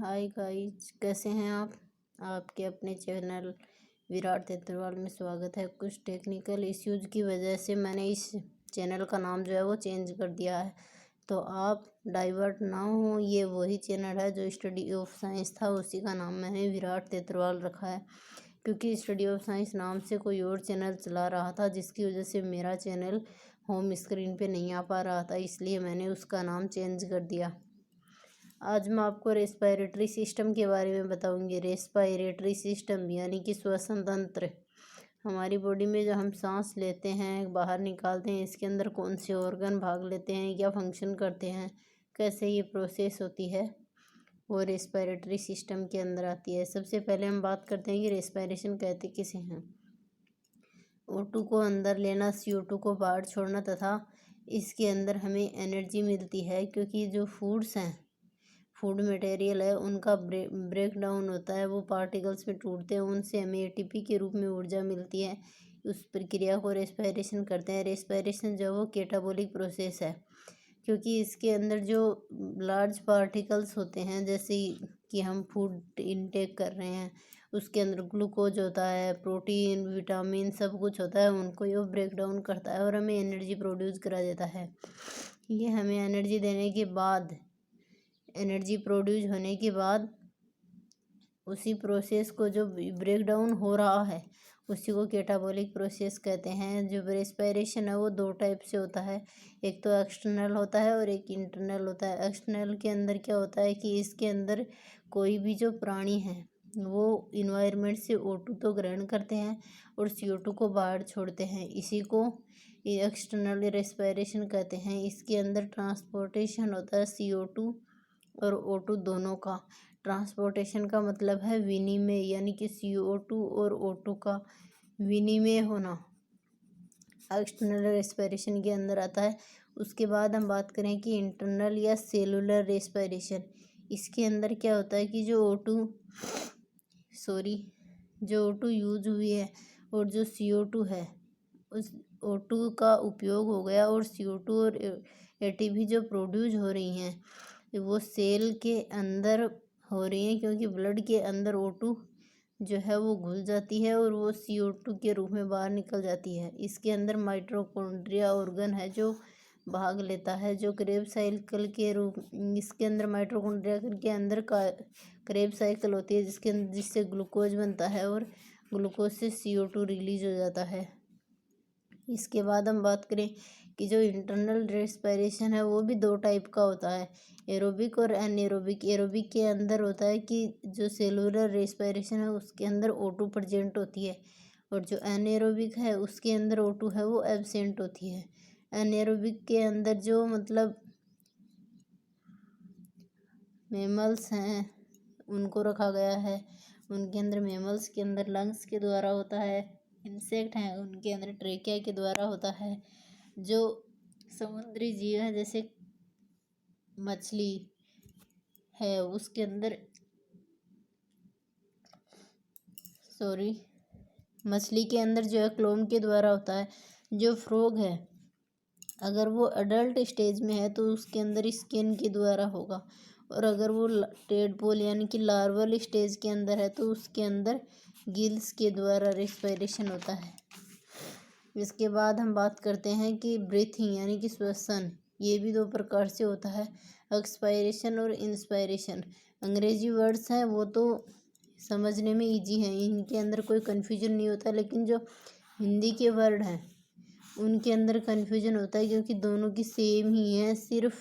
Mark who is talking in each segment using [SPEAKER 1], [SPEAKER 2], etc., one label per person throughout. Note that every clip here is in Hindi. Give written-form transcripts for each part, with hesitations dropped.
[SPEAKER 1] हाय गाइस, कैसे हैं आप। आपके अपने चैनल विराट तेतरवाल में स्वागत है। कुछ टेक्निकल इश्यूज की वजह से मैंने इस चैनल का नाम जो है वो चेंज कर दिया है, तो आप डाइवर्ट ना हो। ये वही चैनल है जो स्टडी ऑफ साइंस था, उसी का नाम मैंने विराट तेतरवाल रखा है, क्योंकि स्टडी ऑफ साइंस नाम से कोई और चैनल चला रहा था, जिसकी वजह से मेरा चैनल होम स्क्रीन पे नहीं आ पा रहा था, इसलिए मैंने उसका नाम चेंज कर दिया। आज मैं आपको रेस्पिरेटरी सिस्टम के बारे में बताऊंगी। रेस्पिरेटरी सिस्टम यानी कि श्वसन तंत्र। हमारी बॉडी में जो हम सांस लेते हैं, बाहर निकालते हैं, इसके अंदर कौन से ऑर्गन भाग लेते हैं, क्या फंक्शन करते हैं, कैसे ये प्रोसेस होती है, वो रेस्पिरेटरी सिस्टम के अंदर आती है। सबसे पहले हम बात करते हैं कि रेस्पिरेशन कहते किसे हैं। O2 को अंदर लेना, CO2 को बाहर छोड़ना, तथा इसके अंदर हमें एनर्जी मिलती है, क्योंकि जो फूड्स हैं, फूड मटेरियल है, उनका ब्रेक डाउन होता है, वो पार्टिकल्स में टूटते हैं, उनसे हमें एटीपी के रूप में ऊर्जा मिलती है। उस प्रक्रिया को रेस्पिरेशन करते हैं। रेस्पिरेशन जो वो कैटाबॉलिक प्रोसेस है, क्योंकि इसके अंदर जो लार्ज पार्टिकल्स होते हैं, जैसे कि हम फूड इनटेक कर रहे हैं, उसके अंदर ग्लूकोज होता है, प्रोटीन, विटामिन सब कुछ होता है, उनको ये ब्रेक डाउन करता है और हमें एनर्जी प्रोड्यूस करा देता है। ये हमें एनर्जी देने के बाद, एनर्जी प्रोड्यूस होने के बाद, उसी प्रोसेस को जो ब्रेक डाउन हो रहा है उसी को कैटाबॉलिक प्रोसेस कहते हैं। जो रेस्पिरेशन है वो दो टाइप से होता है, एक तो एक्सटर्नल होता है और एक इंटरनल होता है। एक्सटर्नल के अंदर क्या होता है कि इसके अंदर कोई भी जो प्राणी है वो इन्वायरमेंट से O2 तो ग्रहण करते हैं और CO2 को बाहर छोड़ते हैं, इसी को एक्सटर्नल रेस्पिरेशन कहते हैं। इसके अंदर ट्रांसपोर्टेशन होता है CO2 और O2 दोनों का। ट्रांसपोर्टेशन का मतलब है विनिमय, यानी कि CO2 और O2 का विनिमय होना एक्सटर्नल रेस्पिरेशन के अंदर आता है। उसके बाद हम बात करें कि इंटरनल या सेलुलर रेस्पिरेशन। इसके अंदर क्या होता है कि जो O2 यूज हुई है और जो CO2 है, उस O2 का उपयोग हो गया और CO2 और ATP जो प्रोड्यूस हो रही हैं वो सेल के अंदर हो रही हैं, क्योंकि ब्लड के अंदर O2 जो है वो घुल जाती है और वो CO2 के रूप में बाहर निकल जाती है। इसके अंदर माइटोकॉन्ड्रिया ऑर्गन है जो भाग लेता है, जो क्रेब साइकिल के रूप, इसके अंदर माइटोकॉन्ड्रिया के अंदर का क्रेब साइकिल होती है, जिससे ग्लूकोज बनता है और ग्लूकोज से CO2 रिलीज हो जाता है। इसके बाद हम बात करें कि जो इंटरनल रेस्पिरेशन है वो भी दो टाइप का होता है, एरोबिक और एनएरोबिक। एरोबिक के अंदर होता है कि जो सेलुलर रेस्पिरेशन है उसके अंदर O2 प्रेजेंट होती है, और जो एनएरोबिक है उसके अंदर O2 है वो एब्सेंट होती है। एनएरोबिक के अंदर जो मतलब मेमल्स हैं उनको रखा गया है, उनके अंदर मेमल्स के अंदर लंग्स के द्वारा होता है, इंसेक्ट हैं उनके अंदर ट्रेकिया के द्वारा होता है, जो समुद्री जीव है जैसे मछली है उसके अंदर मछली के अंदर जो है क्लोम के द्वारा होता है। जो फ्रॉग है अगर वो अडल्ट स्टेज में है तो उसके अंदर स्किन के द्वारा होगा, और अगर वो टेडपोल यानी कि लार्वल स्टेज के अंदर है तो उसके अंदर गिल्स के द्वारा रेस्पिरेशन होता है। इसके बाद हम बात करते हैं कि ब्रीथिंग यानी कि श्वसन, ये भी दो प्रकार से होता है, एक्सपायरेशन और इंस्पायरेशन। अंग्रेजी वर्ड्स हैं वो तो समझने में इजी है, इनके अंदर कोई कन्फ्यूजन नहीं होता, लेकिन जो हिंदी के वर्ड हैं उनके अंदर कन्फ्यूजन होता है, क्योंकि दोनों की सेम ही है, सिर्फ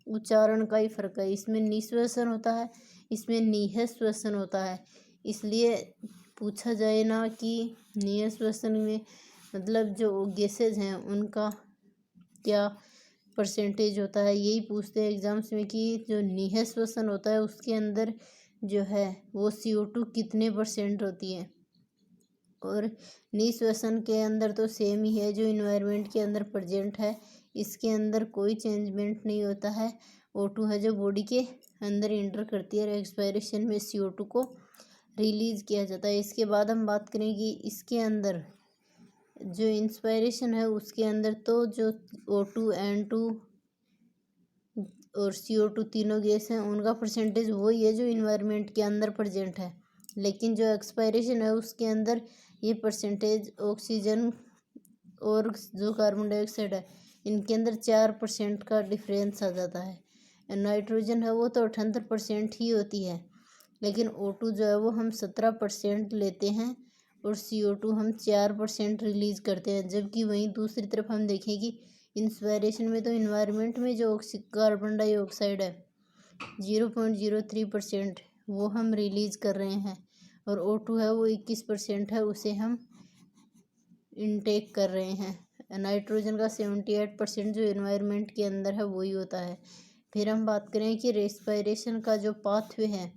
[SPEAKER 1] उच्चारण का ही फर्क है। इसमें निश्वसन होता है, इसमें निःश्वसन होता है। इसलिए पूछा जाए ना कि निःश्वसन में मतलब जो गैसेज हैं उनका क्या परसेंटेज होता है, यही पूछते हैं एग्जाम्स में कि जो निःश्वसन होता है उसके अंदर जो है वो CO2 कितने % होती है, और निःश्वसन के अंदर तो सेम ही है, जो इन्वायरमेंट के अंदर प्रेजेंट है, इसके अंदर कोई चेंजमेंट नहीं होता है। O2 है जो बॉडी के अंदर इंटर करती है और एक्सपायरेशन में CO2 को रिलीज किया जाता है। इसके बाद हम बात करें कि इसके अंदर जो इंस्पायरेशन है उसके अंदर तो जो O2 N2 और CO2 तीनों गैस हैं, उनका परसेंटेज वही है जो इन्वायरमेंट के अंदर प्रेजेंट है। लेकिन जो एक्सपायरेशन है उसके अंदर ये परसेंटेज ऑक्सीजन और जो कार्बन डाइऑक्साइड है इनके अंदर 4% का डिफरेंस आ जाता है। नाइट्रोजन है वो तो 78% ही होती है, लेकिन O2 जो है वो हम 17% लेते हैं और CO2 हम 4% रिलीज करते हैं। जबकि वहीं दूसरी तरफ हम देखें कि इंस्पायरेशन में तो इन्वायरमेंट में जो कार्बन डाइऑक्साइड है 0.03% वो हम रिलीज कर रहे हैं और O2 है वो 21% है, उसे हम इनटेक कर रहे हैं। नाइट्रोजन का 78% जो इन्वायरमेंट के अंदर है वही होता है। फिर हम बात करें कि रेस्पायरेशन का जो पाथवे है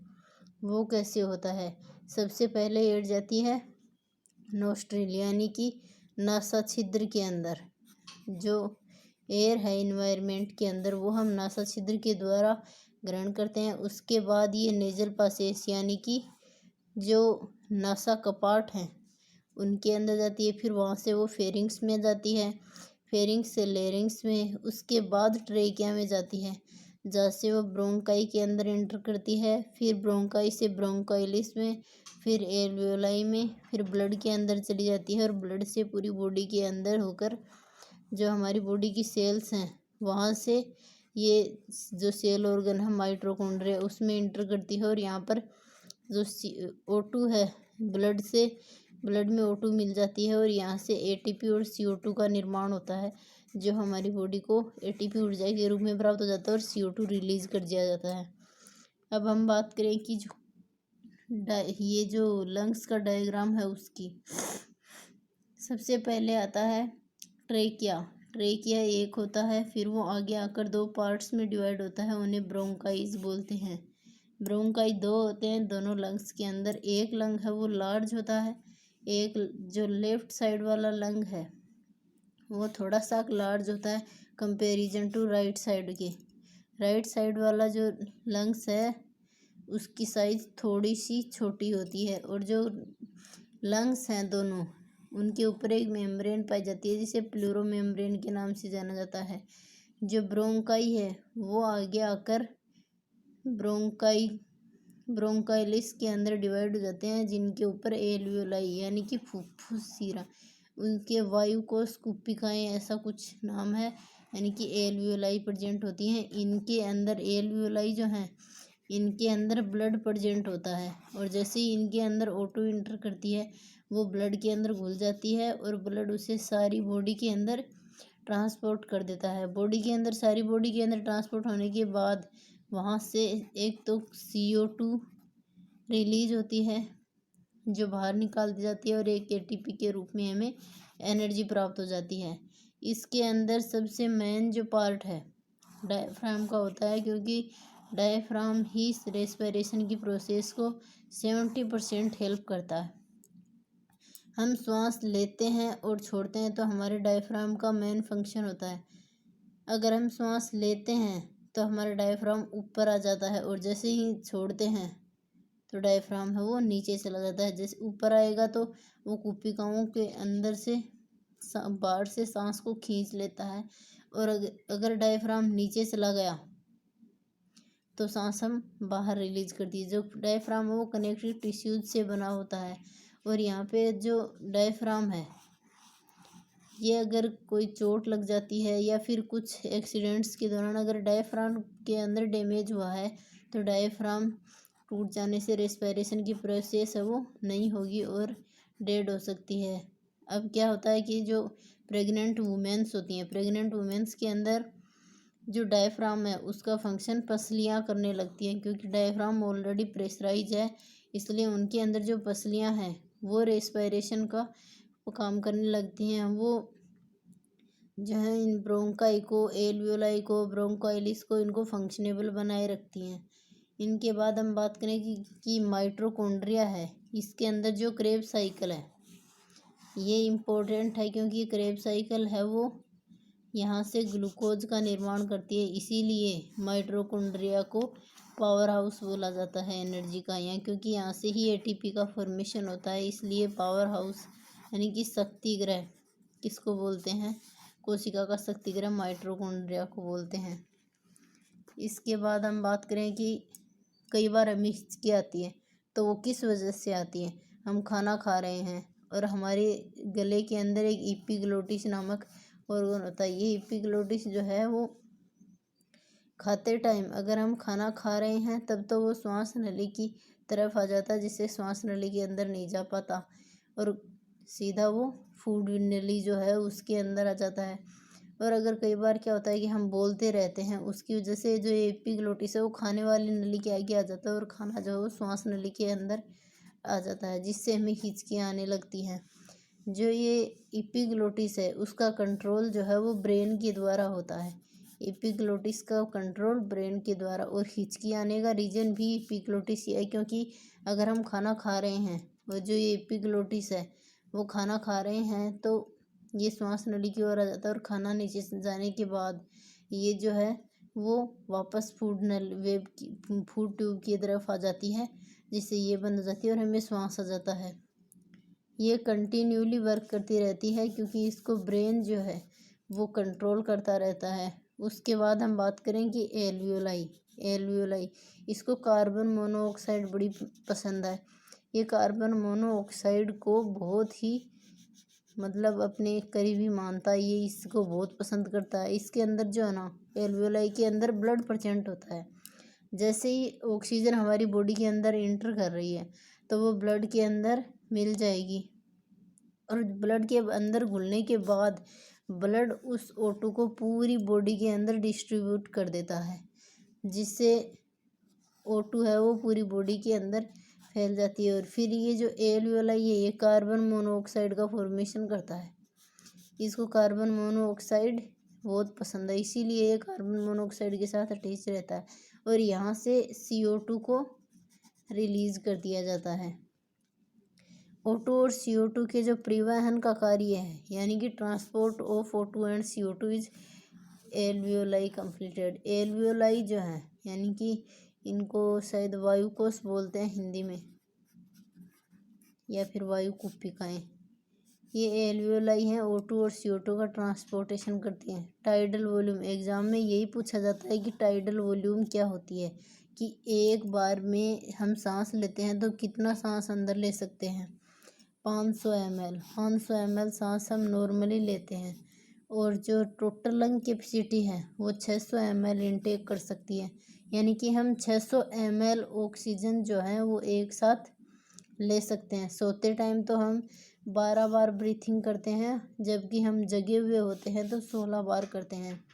[SPEAKER 1] वो कैसे होता है। सबसे पहले एड जाती है नोस्ट्रिल यानी कि नासा छिद्र के अंदर। जो एयर है इन्वायरमेंट के अंदर वो हम नासा छिद्र के द्वारा ग्रहण करते हैं। उसके बाद ये नेजल पासेस यानी कि जो नासा कपाट हैं उनके अंदर जाती है। फिर वहाँ से वो फेरिंग्स में जाती है, फेरिंग्स से लेरिंग्स में, उसके बाद ट्रेकिया में जाती है जहाँ से वो ब्रोंकाई के अंदर एंटर करती है। फिर ब्रोंकाई से ब्रोंकाइलिस में, फिर एल्वियोलाई में, फिर ब्लड के अंदर चली जाती है और ब्लड से पूरी बॉडी के अंदर होकर जो हमारी बॉडी की सेल्स हैं वहाँ से ये जो सेल ऑर्गन है माइटोकॉन्ड्रिया उसमें एंटर करती है और यहाँ पर जो O2 है ब्लड में O2 मिल जाती है और यहाँ से ATP और CO2 का निर्माण होता है जो हमारी बॉडी को ATP ऊर्जा के रूप में प्राप्त हो जाता है और CO2 रिलीज कर दिया जाता है। अब हम बात करें कि ये जो लंग्स का डायग्राम है उसकी सबसे पहले आता है ट्रेकिया। ट्रेकिया एक होता है, फिर वो आगे आकर दो पार्ट्स में डिवाइड होता है, उन्हें ब्रोंकाइज बोलते हैं। ब्रोंकाई दो होते हैं दोनों लंग्स के अंदर। एक लंग है वो लार्ज होता है, एक जो लेफ्ट साइड वाला लंग है वो थोड़ा सा लार्ज होता है कंपेरिजन टू राइट साइड के। राइट साइड वाला जो लंग्स है उसकी साइज थोड़ी सी छोटी होती है और जो लंग्स हैं दोनों उनके ऊपर एक मेम्ब्रेन पाई जाती है जिसे प्लूरो मेम्ब्रेन के नाम से जाना जाता है। जो ब्रोंकाई है वो आगे आकर ब्रोंकाइलिस के अंदर डिवाइड हो जाते हैं जिनके ऊपर एल्वियोलाई यानी कि फुफ्फुस सिरा, उनके वायु कोश कुपिकाएँ ऐसा कुछ नाम है, यानी कि एल्वियोलाई प्रेजेंट होती हैं। इनके अंदर एल्वियोलाई जो हैं इनके अंदर ब्लड प्रेजेंट होता है और जैसे ही इनके अंदर O2 इंटर करती है वो ब्लड के अंदर घुल जाती है और ब्लड उसे सारी बॉडी के अंदर ट्रांसपोर्ट कर देता है। सारी बॉडी के अंदर ट्रांसपोर्ट होने के बाद वहाँ से एक तो CO2 रिलीज होती है जो बाहर निकाल दी जाती है और एक ATP के रूप में हमें एनर्जी प्राप्त हो जाती है। इसके अंदर सबसे मेन जो पार्ट है डायफ्राम का होता है, क्योंकि डायफ्राम ही रेस्पिरेशन की प्रोसेस को 70% हेल्प करता है। हम श्वास लेते हैं और छोड़ते हैं तो हमारे डायफ्राम का मेन फंक्शन होता है। अगर हम श्वास लेते हैं तो हमारा डायफ्राम ऊपर आ जाता है और जैसे ही छोड़ते हैं तो डायफ्राम है वो नीचे चला जाता है। जैसे ऊपर आएगा तो वो कुपिकाओं के अंदर से बाहर से सांस को खींच लेता है और अगर डायफ्राम नीचे चला गया तो सांस हम बाहर रिलीज कर दी। जो डायफ्राम है वो कनेक्टिव टिश्यूज से बना होता है और यहाँ पे जो डायफ्राम है ये अगर कोई चोट लग जाती है या फिर कुछ एक्सीडेंट्स के दौरान अगर डायफ्राम के अंदर डैमेज हुआ है तो डायफ्राम टूट जाने से रेस्पिरेशन की प्रोसेस है वो नहीं होगी और डेड हो सकती है। अब क्या होता है कि जो प्रेग्नेंट वुमेन्स होती हैं, प्रेग्नेंट वुमेन्स के अंदर जो डायफ्राम है उसका फंक्शन पसलियाँ करने लगती हैं, क्योंकि डायफ्राम ऑलरेडी प्रेशराइज है इसलिए उनके अंदर जो पसलियाँ हैं वो रेस्पिरेशन का काम करने लगती हैं। वो जो है इन ब्रोंकाई को, एल्वियोलाई को, ब्रोंकाइलिस को इनको फंक्शनेबल बनाए रखती हैं। इनके बाद हम बात करें कि माइटोकॉन्ड्रिया है, इसके अंदर जो क्रेब साइकिल है ये इम्पोर्टेंट है क्योंकि क्रेब साइकिल है वो यहाँ से ग्लूकोज का निर्माण करती है। इसीलिए माइटोकॉन्ड्रिया को पावर हाउस बोला जाता है एनर्जी का यहाँ, क्योंकि यहाँ से ही ATP का फॉर्मेशन होता है। इसलिए पावर हाउस यानी कि शक्ति ग्रह किसको बोलते हैं, कोशिका का शक्ति ग्रह माइटोकॉन्ड्रिया को बोलते हैं। इसके बाद हम बात करें कि कई बार हमें हिचकी आती है, तो वो किस वजह से आती है। हम खाना खा रहे हैं और हमारे गले के अंदर एक एपिग्लोटिस नामक ऑर्गन होता है। ये एपिग्लोटिस जो है वो खाते टाइम अगर हम खाना खा रहे हैं तब तो वो श्वास नली की तरफ आ जाता है, जिससे श्वास नली के अंदर नहीं जा पाता और सीधा वो फूड नली जो है उसके अंदर आ जाता है। और अगर कई बार क्या होता है कि हम बोलते रहते हैं, उसकी वजह से जो एपिग्लोटिस है वो खाने वाली नली के आगे आ जाता है और खाना जो है वो श्वास नली के अंदर आ जाता है, जिससे हमें हिचकियाँ आने लगती हैं। जो ये एपिग्लोटिस है उसका कंट्रोल जो है वो ब्रेन के द्वारा होता है। एपिग्लोटिस का कंट्रोल ब्रेन के द्वारा, और हिचकी आने का रीज़न भी एपिग्लोटिस ही है, क्योंकि अगर हम खाना खा रहे हैं और जो ये एपिग्लोटिस है वो खाना खा रहे हैं तो ये श्वास नली की ओर आ जाता है और खाना नीचे जाने के बाद ये जो है वो वापस फूड ट्यूब की तरफ आ जाती है, जिससे ये बंद हो जाती है और हमें श्वास आ जाता है। ये कंटिन्यूली वर्क करती रहती है क्योंकि इसको ब्रेन जो है वो कंट्रोल करता रहता है। उसके बाद हम बात करें कि एल्वियोलाई इसको कार्बन मोनोऑक्साइड बड़ी पसंद है। ये कार्बन मोनोऑक्साइड को बहुत ही अपने करीबी मानता है, ये इसको बहुत पसंद करता है। इसके अंदर जो है ना, एल्वियोलाई के अंदर ब्लड परसेंट होता है। जैसे ही ऑक्सीजन हमारी बॉडी के अंदर इंटर कर रही है तो वो ब्लड के अंदर मिल जाएगी और ब्लड के अंदर घुलने के बाद ब्लड उस O2 को पूरी बॉडी के अंदर डिस्ट्रीब्यूट कर देता है, जिससे O2 है वो पूरी बॉडी के अंदर फैल जाती है। और फिर ये जो एल्वियोलाई है ये कार्बन मोनोऑक्साइड का फॉर्मेशन करता है। इसको कार्बन मोनोऑक्साइड बहुत पसंद है, इसीलिए ये कार्बन मोनोऑक्साइड के साथ अटैच रहता है और यहाँ से CO2 को रिलीज कर दिया जाता है। O2 और CO2 के जो परिवहन का कार्य है, यानी कि transport of O2 and CO2 is alveoli completed. Alveoli जो है यानी कि इनको शायद वायुकोश बोलते हैं हिंदी में, या फिर वायु कुप्पिकाएँ। ये एल्वियोलाई हैं O2 और CO2 का ट्रांसपोर्टेशन करती हैं। टाइडल वॉल्यूम, एग्जाम में यही पूछा जाता है कि टाइडल वॉल्यूम क्या होती है, कि एक बार में हम सांस लेते हैं तो कितना सांस अंदर ले सकते हैं। 500 ml सांस हम नॉर्मली लेते हैं और जो टोटल लंग कैपेसिटी है वो 600 ml इनटेक कर सकती है, यानी कि हम 600 ml ऑक्सीजन जो है वो एक साथ ले सकते हैं। सोते टाइम तो हम 12 बार ब्रीथिंग करते हैं, जबकि हम जगे हुए होते हैं तो 16 बार करते हैं।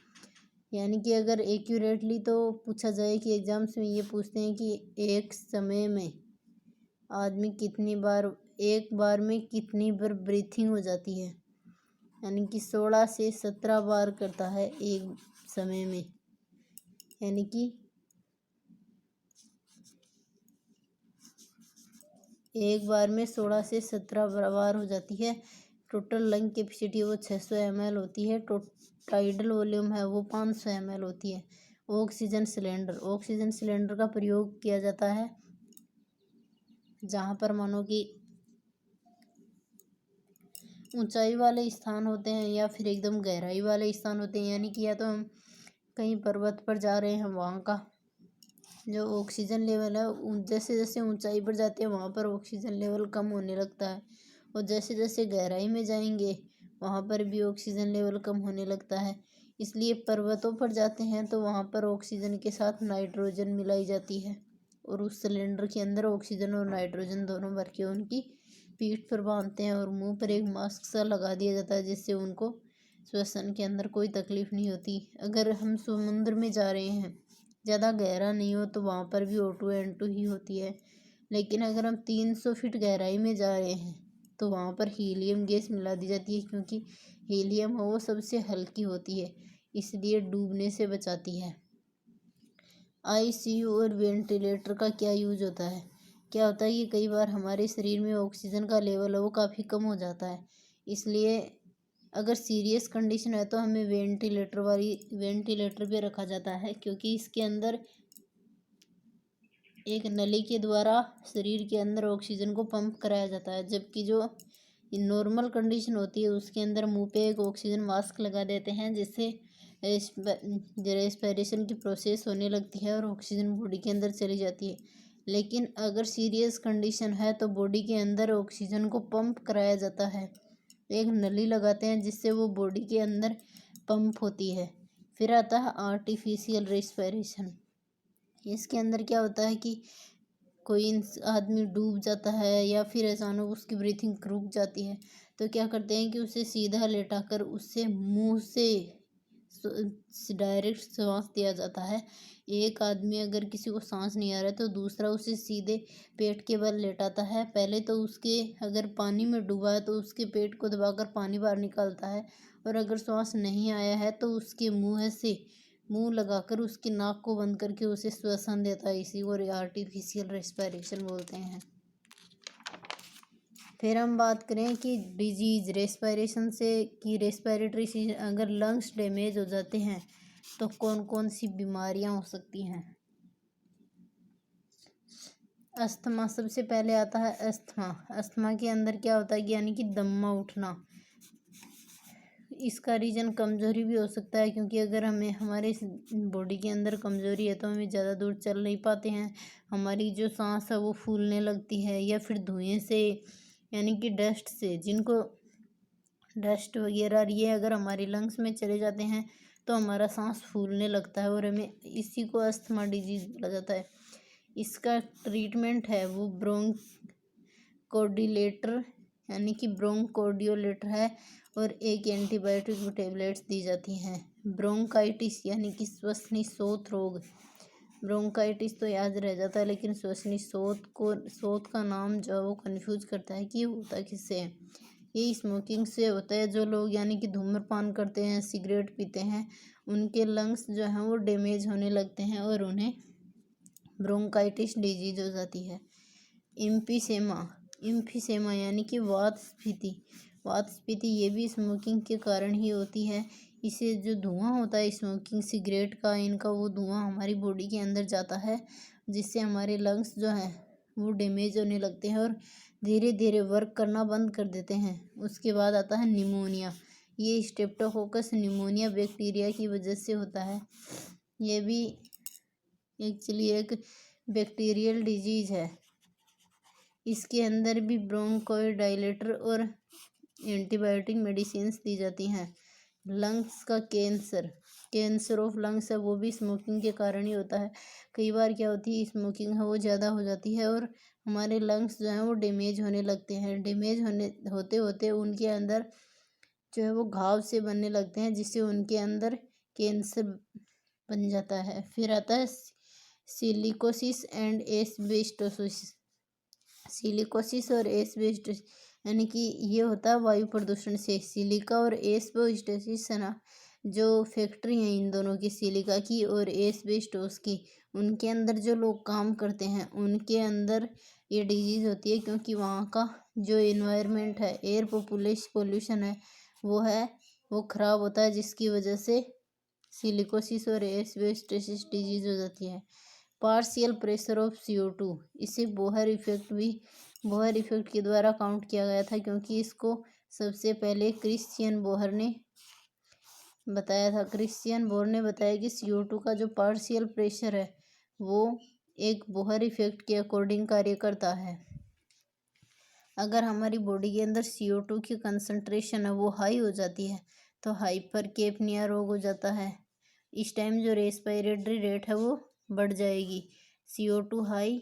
[SPEAKER 1] यानी कि अगर एक्यूरेटली तो पूछा जाए कि एग्जाम्स में ये पूछते हैं कि एक समय में आदमी एक बार में कितनी बार ब्रीथिंग हो जाती है, यानी कि 16 से 17 बार करता है एक समय में, यानी कि एक बार में 16 से 17 बार हो जाती है। टोटल लंग कैपेसिटी वो 600 ml होती है। टाइडल वॉल्यूम है वो 500 ml होती है। ऑक्सीजन सिलेंडर का प्रयोग किया जाता है जहाँ पर मानो कि ऊंचाई वाले स्थान होते हैं या फिर एकदम गहराई वाले स्थान होते हैं, यानी कि या तो हम कहीं पर्वत पर जा रहे हैं, वहाँ का जो ऑक्सीजन लेवल है जैसे जैसे ऊंचाई पर जाते हैं वहाँ पर ऑक्सीजन लेवल कम होने लगता है, और जैसे जैसे गहराई में जाएंगे वहाँ पर भी ऑक्सीजन लेवल कम होने लगता है। इसलिए पर्वतों पर जाते हैं तो वहाँ पर ऑक्सीजन के साथ नाइट्रोजन मिलाई जाती है और उस सिलेंडर के अंदर ऑक्सीजन और नाइट्रोजन दोनों भर के उनकी पीठ पर बांधते हैं और मुंह पर एक मास्क सा लगा दिया जाता है, जिससे उनको श्वसन के अंदर कोई तकलीफ नहीं होती। अगर हम समुद्र में जा रहे हैं, ज़्यादा गहरा नहीं हो, तो वहाँ पर भी O2N2 ही होती है। लेकिन अगर हम 300 फीट गहराई में जा रहे हैं तो वहाँ पर हीलियम गैस मिला दी जाती है, क्योंकि हीलियम वो सबसे हल्की होती है, इसलिए डूबने से बचाती है। ICU और वेंटिलेटर का क्या यूज होता है? क्या होता है कि कई बार हमारे शरीर में ऑक्सीजन का लेवल है वो काफ़ी कम हो जाता है, इसलिए अगर सीरियस कंडीशन है तो हमें वेंटिलेटर पे रखा जाता है, क्योंकि इसके अंदर एक नली के द्वारा शरीर के अंदर ऑक्सीजन को पंप कराया जाता है। जबकि जो नॉर्मल कंडीशन होती है उसके अंदर मुंह पे एक ऑक्सीजन मास्क लगा देते हैं, जिससे रेस्पिरेशन की प्रोसेस होने लगती है और ऑक्सीजन बॉडी के अंदर चली जाती है। लेकिन अगर सीरियस कंडीशन है तो बॉडी के अंदर ऑक्सीजन को पंप कराया जाता है। एक नली लगाते हैं जिससे वो बॉडी के अंदर पंप होती है। फिर आता है आर्टिफिशियल रेस्पिरेशन। इसके अंदर क्या होता है कि कोई आदमी डूब जाता है या फिर अचानक उसकी ब्रीथिंग रुक जाती है, तो क्या करते हैं कि उसे सीधा लेटाकर उससे मुंह से डायरेक्ट सांस दिया जाता है। एक आदमी अगर किसी को सांस नहीं आ रहा है तो दूसरा उसे सीधे पेट के बल लेटाता है। पहले तो उसके अगर पानी में डूबा है तो उसके पेट को दबाकर पानी बाहर निकालता है, और अगर सांस नहीं आया है तो उसके मुंह लगाकर उसकी नाक को बंद करके उसे श्वसन देता है। इसी को आर्टिफिशियल रेस्पिरेशन बोलते हैं। फिर हम बात करें कि डिजीज रेस्पिरेशन से कि रेस्पिरेटरी अगर लंग्स डैमेज हो जाते हैं तो कौन कौन सी बीमारियां हो सकती हैं। अस्थमा सबसे पहले आता है। अस्थमा के अंदर क्या होता है कि यानी कि दम्मा उठना। इसका रीज़न कमज़ोरी भी हो सकता है, क्योंकि अगर हमें हमारे बॉडी के अंदर कमज़ोरी है तो हमें ज़्यादा दूर चल नहीं पाते हैं। हमारी जो सांस है वो फूलने लगती है, या फिर धुएं से यानी कि डस्ट से, जिनको डस्ट वगैरह ये अगर हमारे लंग्स में चले जाते हैं तो हमारा सांस फूलने लगता है और हमें इसी को अस्थमा डिजीज़ बोला जाता है। इसका ट्रीटमेंट है वो ब्रोंकोडिलेटर यानी कि ब्रोंकोडियोलेटर है, और एक एंटीबायोटिक टेबलेट्स दी जाती हैं। ब्रोंकाइटिस यानी कि श्वसनी सोथ रोग। ब्रोंकाइटिस तो याद रह जाता है, लेकिन श्वसनी सोथ का नाम जो है वो कन्फ्यूज करता है कि होता किससे है। ये स्मोकिंग से होता है। जो लोग यानी कि धूम्रपान करते हैं, सिगरेट पीते हैं, उनके लंग्स जो हैं वो डैमेज होने लगते हैं और उन्हें ब्रोंकाइटिस डिजीज हो जाती है। इम्फीसेमा यानी कि वात स्फीति ये भी स्मोकिंग के कारण ही होती है। इसे जो धुआं होता है स्मोकिंग सिगरेट का, इनका वो धुआं हमारी बॉडी के अंदर जाता है, जिससे हमारे लंग्स जो हैं वो डैमेज होने लगते हैं और धीरे धीरे वर्क करना बंद कर देते हैं। उसके बाद आता है निमोनिया। ये स्ट्रेप्टोकोकस निमोनिया बैक्टीरिया की वजह से होता है। ये भी एक्चुअली एक बैक्टीरियल डिजीज है। इसके अंदर भी ब्रोंकोडाइलेटर और एंटीबायोटिक मेडिसिन दी जाती हैं। लंग्स का कैंसर ऑफ लंग्स है, वो भी स्मोकिंग के कारण ही होता है। कई बार क्या होती है स्मोकिंग है वो ज़्यादा हो जाती है और हमारे लंग्स जो हैं वो डैमेज होने लगते हैं। डैमेज होते होते उनके अंदर जो है वो घाव से बनने लगते हैं, जिससे उनके अंदर कैंसर बन जाता है। फिर आता है सिलिकोसिस एंड एस्बेस्टोसिस। सिलिकोसिस और एस्बेस्टोसिस यानी कि ये होता है वायु प्रदूषण से। सिलिका और एस्बेस्टोसिस है ना, जो फैक्ट्री है इन दोनों की, सिलिका की और एस्बेस्टोस की, उनके अंदर जो लोग काम करते हैं उनके अंदर ये डिजीज़ होती है, क्योंकि वहाँ का जो इन्वायरमेंट है, एयर पोल्यूशन है वो ख़राब होता है, जिसकी वजह से सिलिकोसिस और एस्बेस्टोसिस डिजीज़ हो जाती है। पार्शियल प्रेशर ऑफ CO2, इसे बोहर इफेक्ट के द्वारा काउंट किया गया था, क्योंकि इसको सबसे पहले क्रिश्चियन बोहर ने बताया था। क्रिश्चियन बोहर ने बताया कि CO2 का जो पार्शियल प्रेशर है वो एक बोहर इफेक्ट के अकॉर्डिंग कार्य करता है। अगर हमारी बॉडी के अंदर CO2 की कंसंट्रेशन है वो हाई हो जाती है तो हाइपरकेपनिया रोग हो जाता है। इस टाइम जो रेस्पिरेटरी रेट है वो बढ़ जाएगी। CO2 हाई,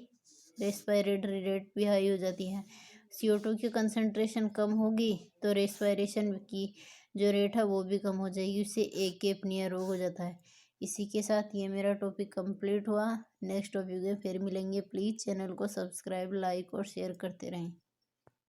[SPEAKER 1] रेस्पिरेटरी रेट भी हाई हो जाती है। CO2 की कंसंट्रेशन कम होगी तो रेस्पिरेशन की जो रेट है वो भी कम हो जाएगी, उससे एकेपनिया रोग हो जाता है। इसी के साथ ये मेरा टॉपिक कंप्लीट हुआ। नेक्स्ट टॉपिक में फिर मिलेंगे। प्लीज़ चैनल को सब्सक्राइब, लाइक और शेयर करते रहें।